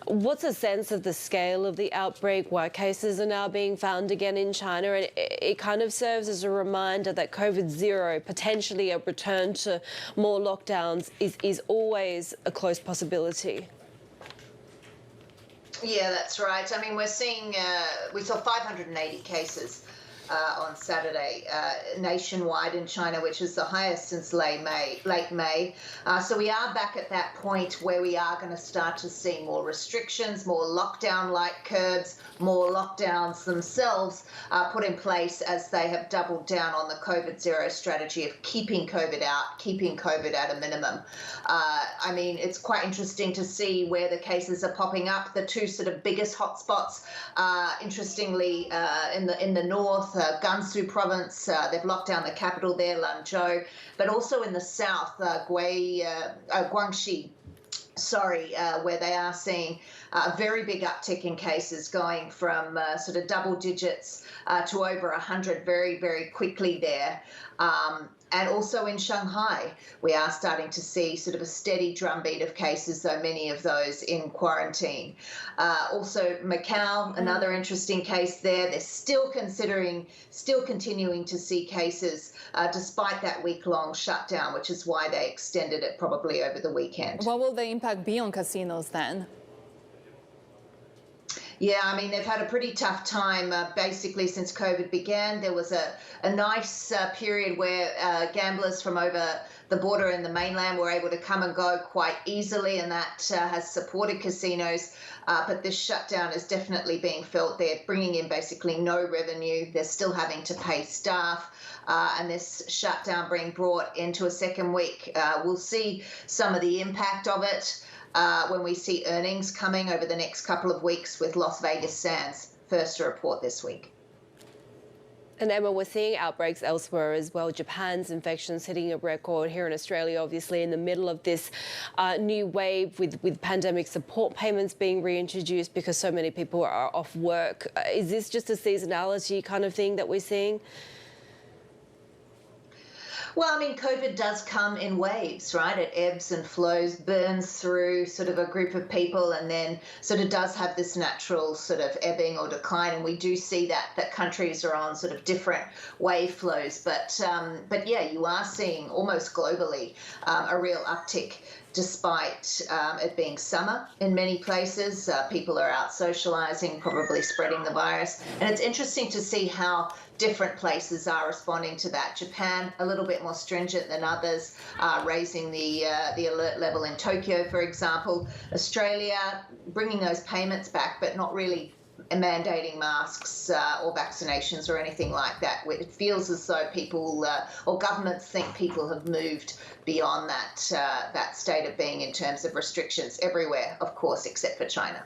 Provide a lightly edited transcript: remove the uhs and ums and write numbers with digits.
What's a sense of the scale of the outbreak, why cases are now being found again in China? And it kind of serves as a reminder that COVID zero, potentially a return to more lockdowns, is always a close possibility. Yeah, that's right. I mean, we saw 580 cases on Saturday nationwide in China, which is the highest since late May. So we are back at that point where we are going to start to see more restrictions, more lockdown-like curbs, more lockdowns themselves put in place as they have doubled down on the COVID zero strategy of keeping COVID out, keeping COVID at a minimum. I mean, it's quite interesting to see where the cases are popping up. The two sort of biggest hotspots, interestingly, in the north, Gansu province, they've locked down the capital there, Lanzhou, but also in the south, Guangxi, where they are seeing a very big uptick in cases going from sort of double digits to over 100 very, very quickly there. And also in Shanghai, we are starting to see sort of a steady drumbeat of cases, though many of those in quarantine. Also Macau, another interesting case there. They're still continuing to see cases despite that week-long shutdown, which is why they extended it probably over the weekend. What will the impact be on casinos then? Yeah, I mean, they've had a pretty tough time basically since COVID began. There was a nice period where gamblers from over the border in the mainland were able to come and go quite easily, and that has supported casinos. But this shutdown is definitely being felt. They're bringing in basically no revenue. They're still having to pay staff. And this shutdown being brought into a second week. We'll see some of the impact of it when we see earnings coming over the next couple of weeks, with Las Vegas Sands first to report this week. And Emma, we're seeing outbreaks elsewhere as well. Japan's infections hitting a record here in Australia, obviously in the middle of this new wave with pandemic support payments being reintroduced because so many people are off work. Is this just a seasonality kind of thing that we're seeing? Well, I mean, COVID does come in waves, right? It ebbs and flows, burns through sort of a group of people, and then sort of does have this natural sort of ebbing or decline. And we do see that countries are on sort of different wave flows. But yeah, you are seeing almost globally a real uptick. Despite it being summer in many places, people are out socializing, probably spreading the virus. And it's interesting to see how different places are responding to that. Japan, a little bit more stringent than others, raising the alert level in Tokyo, for example. Australia, bringing those payments back, but not really mandating masks or vaccinations or anything like that. It feels as though people or governments think people have moved beyond that state of being in terms of restrictions everywhere, of course, except for China.